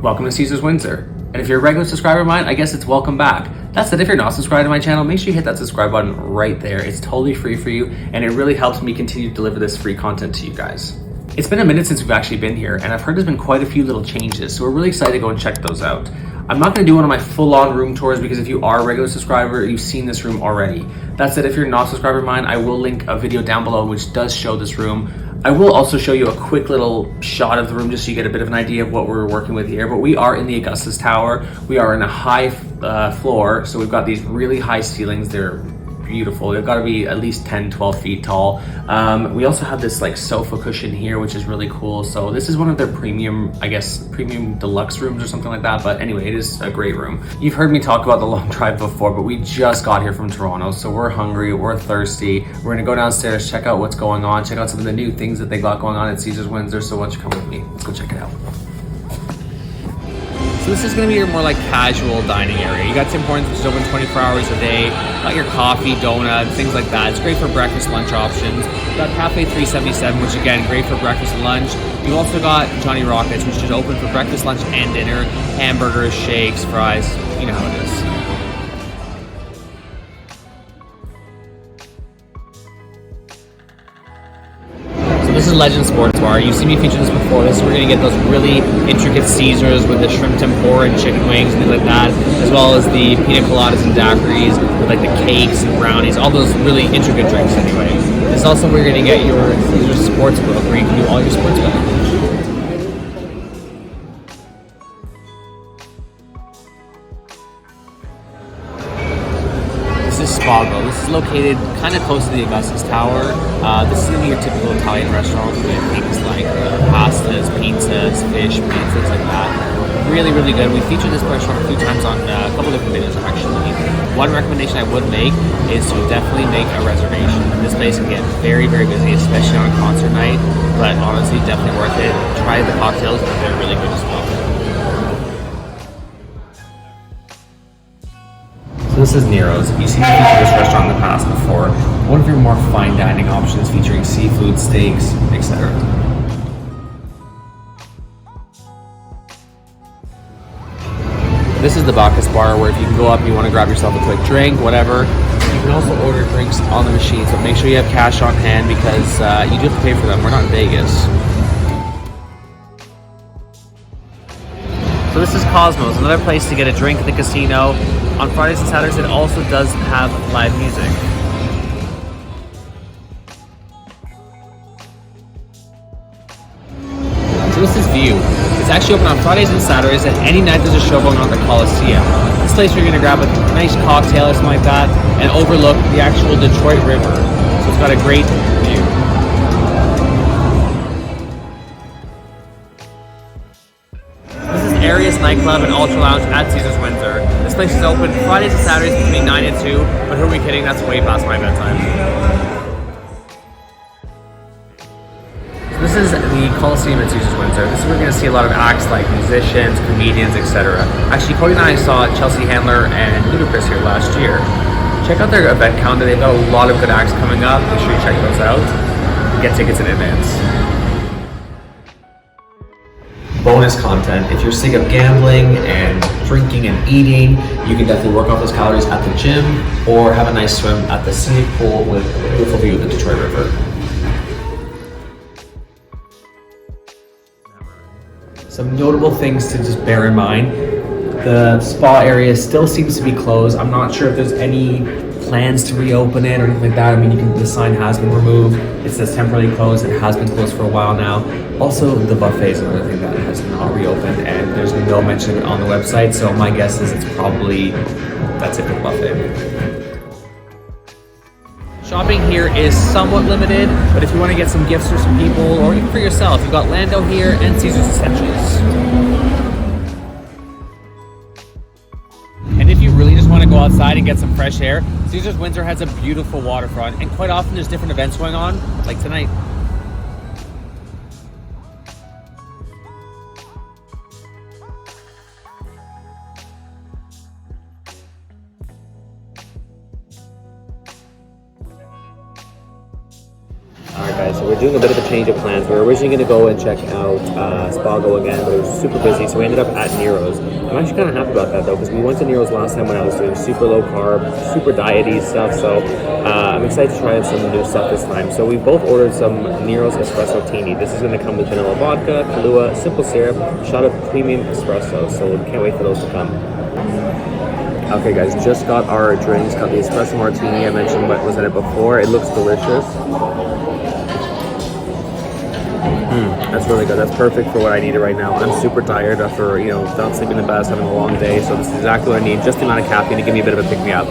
welcome to Caesars Windsor. And if you're a regular subscriber of mine, I guess it's welcome back. That said, if you're not subscribed to my channel, make sure you hit that subscribe button right there. It's totally free for you, and it really helps me continue to deliver this free content to you guys. It's been a minute since we've actually been here, and I've heard there's been quite a few little changes, so we're really excited to go and check those out. I'm not going to do one of my full-on room tours because if you are a regular subscriber, you've seen this room already. That said, if you're not a subscriber of mine, I will link a video down below which does show this room. I will also show you a quick little shot of the room just so you get a bit of an idea of what we're working with here. But we are in the Augustus Tower. We are in a high floor, so we've got these really high ceilings. They're beautiful. They've got to be at least 10-12 feet tall. We also have this like sofa cushion here, which is really cool. So this is one of their premium, I guess, premium deluxe rooms or something like that. But anyway, it is a great room. You've heard me talk about the long drive before, but we just got here from Toronto, so we're hungry, we're thirsty. We're gonna go downstairs, check out what's going on, check out some of the new things that they got going on at Caesars Windsor. So why don't you come with me? Let's go check it out. So this is going to be your more like casual dining area. You got Tim Hortons, which is open 24 hours a day. Got your coffee, donuts, things like that. It's great for breakfast, lunch options. You got Cafe 377, which again, great for breakfast and lunch. You've also got Johnny Rockets, which is open for breakfast, lunch, and dinner. Hamburgers, shakes, fries. You know how it is. This is Legend Sports Bar. You've seen me feature this before. This is where you're going to get those really intricate Caesars with the shrimp tempura and chicken wings and things like that, as well as the pina coladas and daiquiris with like the cakes and brownies, all those really intricate drinks anyway. This is also where you're going to get your Caesars Sportsbook, where you can do all your sports betting. This is Spago. This is located kind of close to the Augustus Tower. This is going to be your typical Italian restaurant with things like pastas, pizzas, fish, meats, things like that. Really, really good. We featured this restaurant a few times on a couple different videos actually. One recommendation I would make is to definitely make a reservation. This place can get very, very busy, especially on a concert night, but honestly, definitely worth it. Try the cocktails, they're really good as well. This is Nero's. You've seen me feature this restaurant in the past before. One of your more fine dining options featuring seafood, steaks, etc. This is the Bacchus Bar, where if you can go up, you want to grab yourself a quick drink, whatever. You can also order drinks on the machine, so make sure you have cash on hand because you do have to pay for them. We're not in Vegas. So this is Cosmos, another place to get a drink at the casino. On Fridays and Saturdays, it also does have live music. So this is View. It's actually open on Fridays and Saturdays, and any night there's a show going on at the Coliseum. This place you're gonna grab a nice cocktail or something like that, and overlook the actual Detroit River. So it's got a great view. Arius nightclub and Ultra Lounge at Caesars Windsor. This place is open Fridays and Saturdays between 9 and 2, but who are we kidding? That's way past my bedtime. So this is the Coliseum at Caesars Windsor. This is where we're going to see a lot of acts like musicians, comedians, etc. Actually, Cody and I saw Chelsea Handler and Ludacris here last year. Check out their event calendar. They've got a lot of good acts coming up. Make sure you check those out. Get tickets in advance. Bonus content. If you're sick of gambling and drinking and eating, you can definitely work off those calories at the gym or have a nice swim at the scenic pool with a beautiful view of the Detroit River. Some notable things to just bear in mind. The spa area still seems to be closed. I'm not sure if there's any plans to reopen it or anything like that. I mean, the sign has been removed. It says temporarily closed. It has been closed for a while now. Also, the buffet is another thing that has not reopened, and there's no mention of it on the website. So my guess is it's probably that's it for the buffet. Shopping here is somewhat limited, but if you want to get some gifts for some people or even for yourself, you've got Lando here and Caesars Essentials. And if you really just want to go outside and get some fresh air, Caesars Windsor has a beautiful waterfront, and quite often there's different events going on, like tonight. Alright guys, so we're doing a bit of a change of plans. We were originally going to go and check out Spago again, but it was super busy, so we ended up at Nero's. I'm actually kind of happy about that though, because we went to Nero's last time when I was doing super low carb, super diety stuff, so I'm excited to try some new stuff this time. So we both ordered some Nero's Espresso Tini. This is going to come with vanilla vodka, Kahlua, simple syrup, shot of premium espresso, so we can't wait for those to come. Okay guys, just got our drinks, got the espresso martini. I mentioned what was in it before. It looks delicious. That's really good. That's perfect for what I needed right now. I'm super tired after, not sleeping the best, having a long day. So this is exactly what I need. Just the amount of caffeine to give me a bit of a pick-me-up.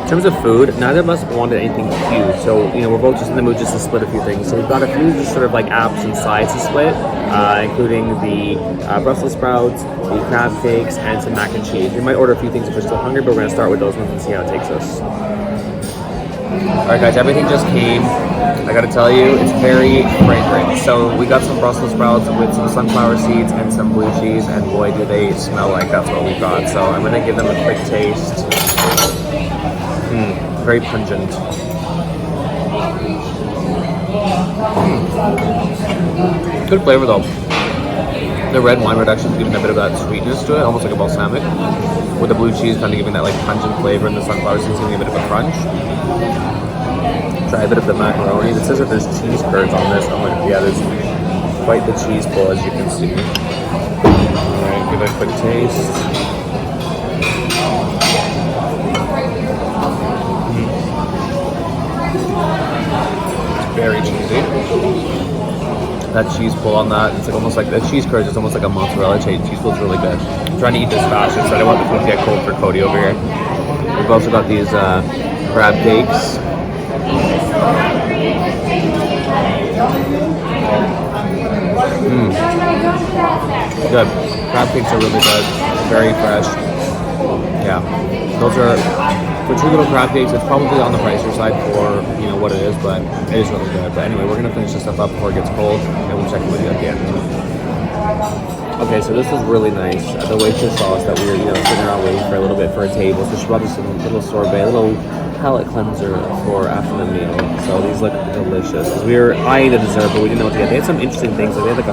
In terms of food, neither of us wanted anything huge. So, we're both just in the mood just to split a few things. So we've got a few just sort of like apps and sides to split, including the Brussels sprouts, the crab cakes, and some mac and cheese. We might order a few things if we're still hungry, but we're going to start with those ones and see how it takes us. Alright guys, everything just came. I gotta tell you, it's very fragrant. So we got some Brussels sprouts with some sunflower seeds and some blue cheese, and boy do they smell like that's what we got. So I'm gonna give them a quick taste. Very pungent. Good flavor though. The red wine reduction is giving a bit of that sweetness to it, almost like a balsamic. With the blue cheese kind of giving that like pungent flavor, and the sunflower seeds giving a bit of a crunch. Try a bit of the macaroni. It says that there's cheese curds on this. I'm like, yeah, there's quite the cheese pull, as you can see. Alright, give it a quick taste. It's very cheesy. That cheese pull on that, it's like almost like the cheese curds. It's almost like a mozzarella cheese pull. Is really good. I'm trying to eat this fast, so I don't want the food to get cold for Cody over here. We've also got these crab cakes. Good. Crab cakes are really good. Very fresh. Yeah. Those are, for 2 little crab cakes, it's probably on the pricier side for, what it is, but it is really good. But anyway, we're going to finish this stuff up before it gets cold, and we'll check in with you at the end. Okay, so this is really nice. The waitress saw us that we were, sitting around waiting for a little bit for a table, so she brought us some little sorbet, a little palate cleanser for after the meal. So these look delicious. We were eyeing the dessert, but we didn't know what to get. They had some interesting things. Like they had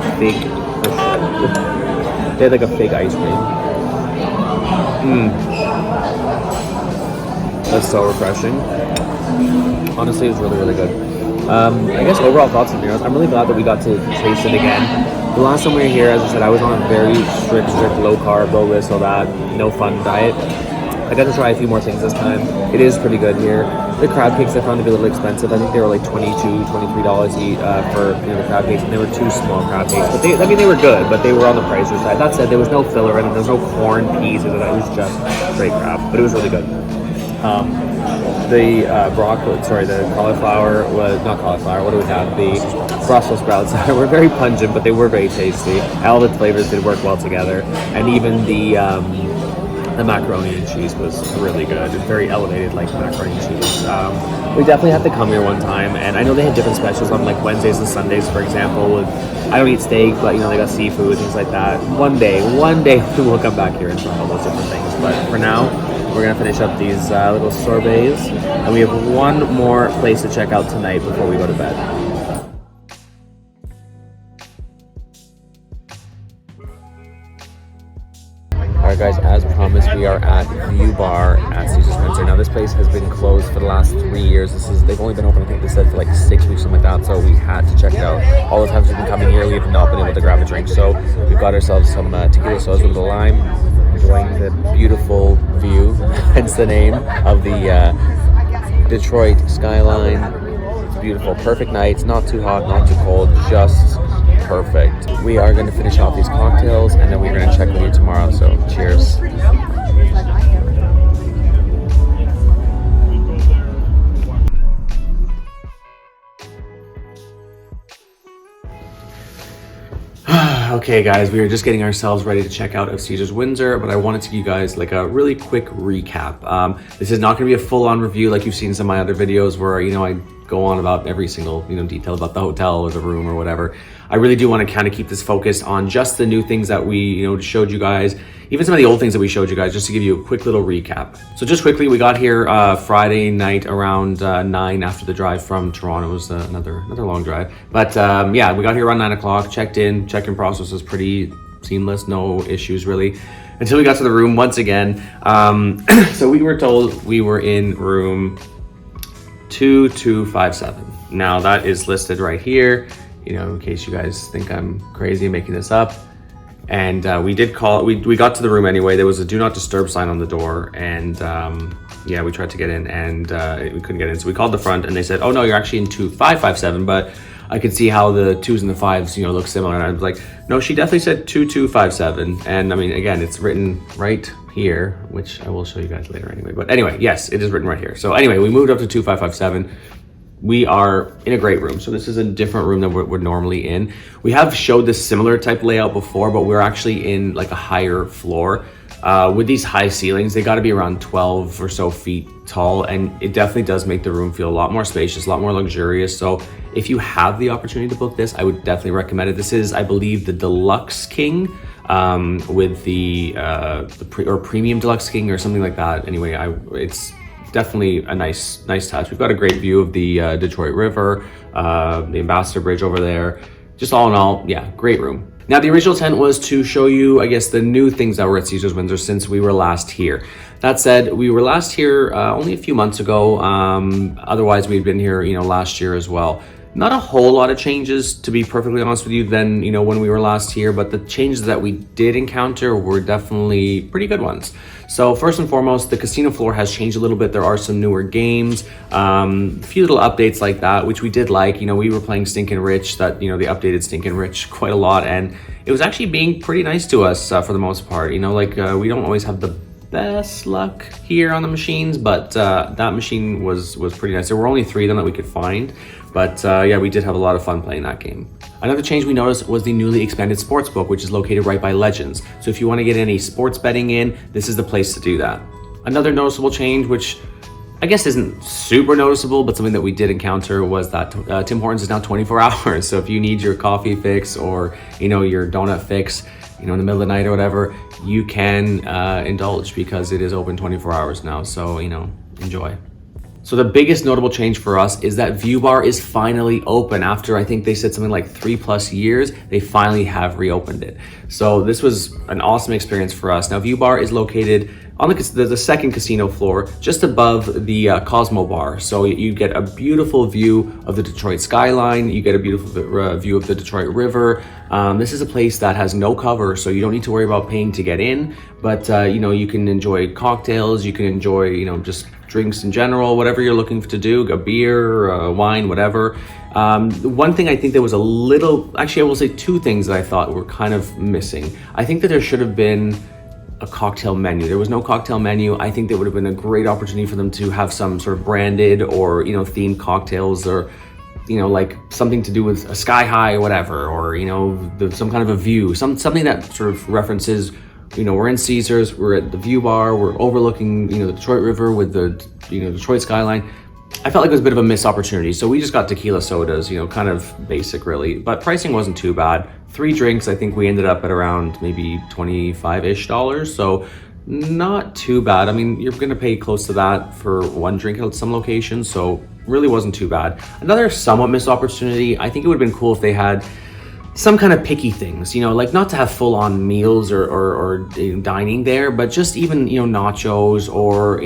like a fig, ice cream. That's so refreshing. Honestly, it was really, really good. I guess overall thoughts on Nero's. I'm really glad that we got to taste it again. The last time we were here, as I said, I was on a very strict low carb, low this, all that, no fun diet. I got to try a few more things this time. It is pretty good here. The crab cakes I found to be a little expensive. I think they were like $22, $23 each for the crab cakes, and they were 2 small crab cakes. But they were good, but they were on the pricier side. That said, there was no filler in it. There was no corn, peas, it was just straight crab. But it was really good. The cauliflower was not cauliflower. What do we have? The Brussels sprouts were very pungent, but they were very tasty. All the flavors did work well together, and even the macaroni and cheese was really good. It's very elevated, like macaroni and cheese. We definitely have to come here one time, and I know they had different specials on like Wednesdays and Sundays, for example. I don't eat steak, but they got seafood, things like that. One day we'll come back here and try all those different things. But for now, we're gonna finish up these little sorbets, and we have one more place to check out tonight before we go to bed. Alright guys, as promised, we are at View Bar at Caesars Windsor. Now this place has been closed for the last 3 years. They've only been open, I think they said, for like 6 weeks, something like that, so we had to check it out. All the times we've been coming here, we have not been able to grab a drink, so we've got ourselves some tequila sodas with a lime, enjoying the beautiful view, hence the name of the Detroit skyline. It's beautiful, perfect night. It's not too hot, not too cold, just perfect. We are going to finish off these cocktails, and then we're going to check with you tomorrow, so cheers. Okay guys, we are just getting ourselves ready to check out of Caesars Windsor, but I wanted to give you guys like a really quick recap. This is not going to be a full-on review like you've seen in some of my other videos where, I go on about every single, detail about the hotel or the room or whatever. I really do want to kind of keep this focused on just the new things that we, showed you guys, even some of the old things that we showed you guys, just to give you a quick little recap. So just quickly, we got here Friday night around 9 after the drive from Toronto. It was another long drive. But yeah, we got here around 9 o'clock, checked in. Check-in process was pretty seamless, no issues really, until we got to the room once again. So we were told we were in room 2257. Now that is listed right here, in case you guys think I'm crazy making this up. And we did call, we got to the room anyway. There was a do not disturb sign on the door, and yeah, we tried to get in and we couldn't get in. So we called the front and they said, oh no, you're actually in 2557, but I could see how the 2s and the 5s, look similar. And I was like, no, she definitely said 2257. And I mean, again, it's written right here, which I will show you guys later anyway. But anyway, yes, it is written right here. So anyway, we moved up to 2557. We are in a great room. So this is a different room than we're normally in. We have showed this similar type layout before, but we're actually in like a higher floor. With these high ceilings, they got to be around 12 or so feet tall, and it definitely does make the room feel a lot more spacious, a lot more luxurious. So if you have the opportunity to book this, I would definitely recommend it. This is, I believe, the Deluxe King with the Premium Deluxe King or something like that. Anyway, it's definitely a nice touch. We've got a great view of the Detroit River, the Ambassador Bridge over there. Just all in all, yeah, great room. Now, the original intent was to show you, I guess, the new things that were at Caesars Windsor since we were last here. That said, we were last here only a few months ago. Otherwise, we'd been here, last year as well. Not a whole lot of changes, to be perfectly honest with you, than, when we were last here, but the changes that we did encounter were definitely pretty good ones. So first and foremost, the casino floor has changed a little bit. There are some newer games, a few little updates like that, which we did like. We were playing Stinkin' Rich, that, they updated Stinkin' Rich quite a lot, and it was actually being pretty nice to us for the most part. We don't always have the best luck here on the machines, but that machine was pretty nice. There were only 3 of them that we could find, but yeah, we did have a lot of fun playing that game. Another change we noticed was the newly expanded sportsbook, which is located right by Legends. So if you want to get any sports betting in, this is the place to do that. Another noticeable change, which I guess isn't super noticeable, but something that we did encounter, was that Tim Hortons is now 24 hours. So if you need your coffee fix or, your donut fix, in the middle of the night or whatever, you can indulge, because it is open 24 hours now. So, enjoy. So the biggest notable change for us is that View Bar is finally open. After, I think they said something like 3+ years, they finally have reopened it. So this was an awesome experience for us. Now, View Bar is located on the second casino floor, just above the Cosmo Bar. So you get a beautiful view of the Detroit skyline. You get a beautiful view of the Detroit River. This is a place that has no cover, so you don't need to worry about paying to get in. But you can enjoy cocktails. You can enjoy, just drinks in general, whatever you're looking to do, a beer, wine, whatever. One thing I think there was a little, actually I will say 2 things that I thought were kind of missing. I think that there should have been a cocktail menu. There was no cocktail menu. I think that would have been a great opportunity for them to have some sort of branded or, themed cocktails, or, like something to do with a sky high or whatever, or, some kind of a view, something that sort of references, we're in Caesars, we're at the View Bar, we're overlooking, the Detroit River with the, Detroit skyline. I felt like it was a bit of a missed opportunity. So we just got tequila sodas, kind of basic really, but pricing wasn't too bad. 3 drinks, I think we ended up at around maybe $25-ish. So not too bad. I mean, you're gonna pay close to that for 1 drink at some locations. So really wasn't too bad. Another somewhat missed opportunity, I think it would have been cool if they had some kind of picky things, like not to have full-on meals or dining there, but just even, nachos or,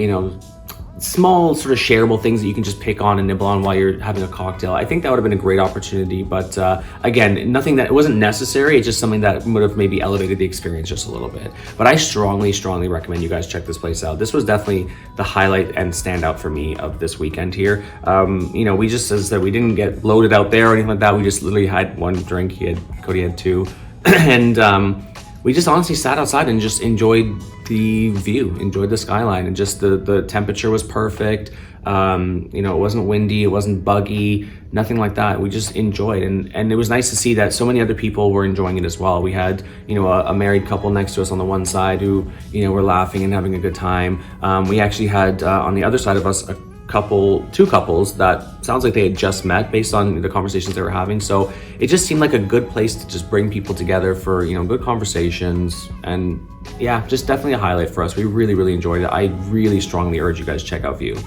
small sort of shareable things that you can just pick on and nibble on while you're having a cocktail. I think that would have been a great opportunity, but again, nothing that, it wasn't necessary. It's just something that would have maybe elevated the experience just a little bit. But I strongly recommend you guys check this place out. This was definitely the highlight and standout for me of this weekend here. We just, as I said, we didn't get loaded out there or anything like that. We just literally had 1 drink. Cody had 2, and we just honestly sat outside and just enjoyed the view, enjoyed the skyline, and just the temperature was perfect. It wasn't windy, it wasn't buggy, nothing like that. We just enjoyed, and it was nice to see that so many other people were enjoying it as well. We had, a married couple next to us on the one side who, were laughing and having a good time. We actually had on the other side of us a two couples that sounds like they had just met based on the conversations they were having. So it just seemed like a good place to just bring people together for, you know, good conversations. And yeah, just definitely a highlight for us. We really, really enjoyed it. I really strongly urge you guys to check out View.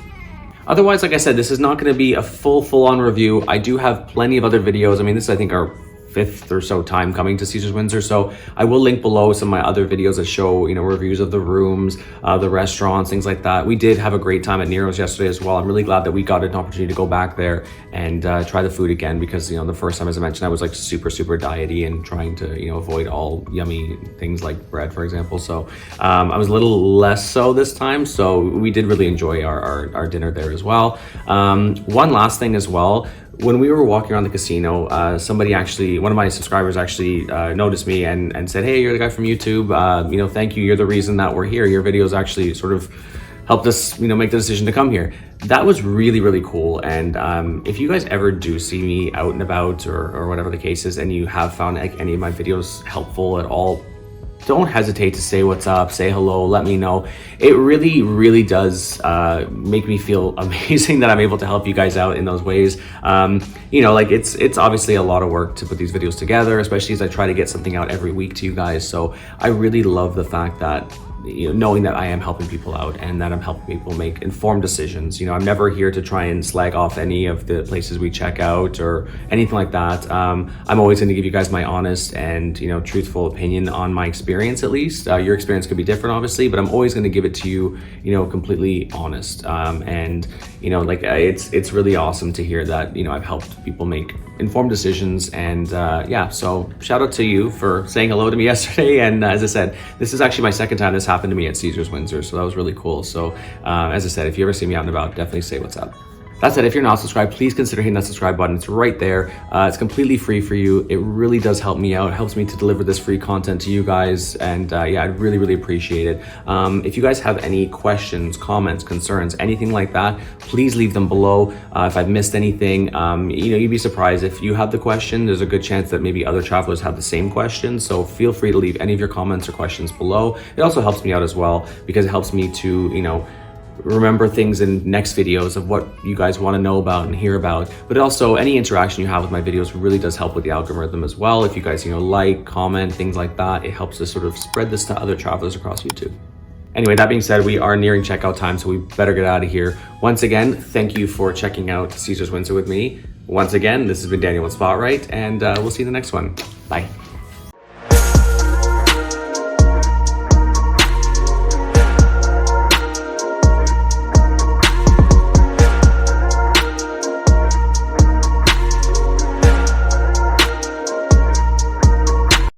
Otherwise, like I said, this is not going to be a full-on review. I do have plenty of other videos. I mean, this is, I think, our 5th or so time coming to Caesars Windsor, so I will link below some of my other videos that show, you know, reviews of the rooms, the restaurants, things like that. We did have a great time at Nero's yesterday as well. I'm really glad that we got an opportunity to go back there and try the food again, because, you know, the first time, as I mentioned, I was like super diety and trying to, you know, avoid all yummy things like bread, for example. So I was a little less so this time, so we did really enjoy our dinner there as well. One last thing as well. When we were walking around the casino, somebody actually, one of my subscribers actually noticed me and said, "Hey, you're the guy from YouTube. You know, thank you. You're the reason that we're here. Your videos actually sort of helped us, you know, make the decision to come here." That was really cool. And if you guys ever do see me out and about or whatever the case is, and you have found like any of my videos helpful at all, don't hesitate to say what's up, say hello, let me know. It really does make me feel amazing that I'm able to help you guys out in those ways. You know, like it's obviously a lot of work to put these videos together, especially as I try to get something out every week to you guys. So I really love the fact that, you know, knowing that I am helping people out and that I'm helping people make informed decisions. You know, I'm never here to try and slag off any of the places we check out or anything like that. I'm always going to give you guys my honest and, you know, truthful opinion on my experience, at least. Your experience could be different, obviously, but I'm always going to give it to you, you know, completely honest. And, you know, like it's really awesome to hear that, you know, I've helped people make informed decisions. And yeah, so shout out to you for saying hello to me yesterday. And as I said, this is actually my second time this happened to me at Caesars Windsor, so that was really cool. So as I said, if you ever see me out and about, definitely say what's up. That said, if you're not subscribed, please consider hitting that subscribe button. It's right there. It's completely free for you. It really does help me out. It helps me to deliver this free content to you guys. And yeah, I'd really appreciate it. If you guys have any questions, comments, concerns, anything like that, please leave them below. If I've missed anything, you know, you'd be surprised. If you have the question, there's a good chance that maybe other travelers have the same question. So feel free to leave any of your comments or questions below. It also helps me out as well, because it helps me to, you know, remember things in next videos of what you guys want to know about and hear about. But also, any interaction you have with my videos really does help with the algorithm as well. If you guys, you know, like, comment, things like that, it helps us sort of spread this to other travelers across YouTube. Anyway, that being said, we are nearing checkout time, so we better get out of here. Once again, thank you for checking out Caesars Windsor with me. Once again, this has been Daniel with Spotlight, and we'll see you in the next one. Bye.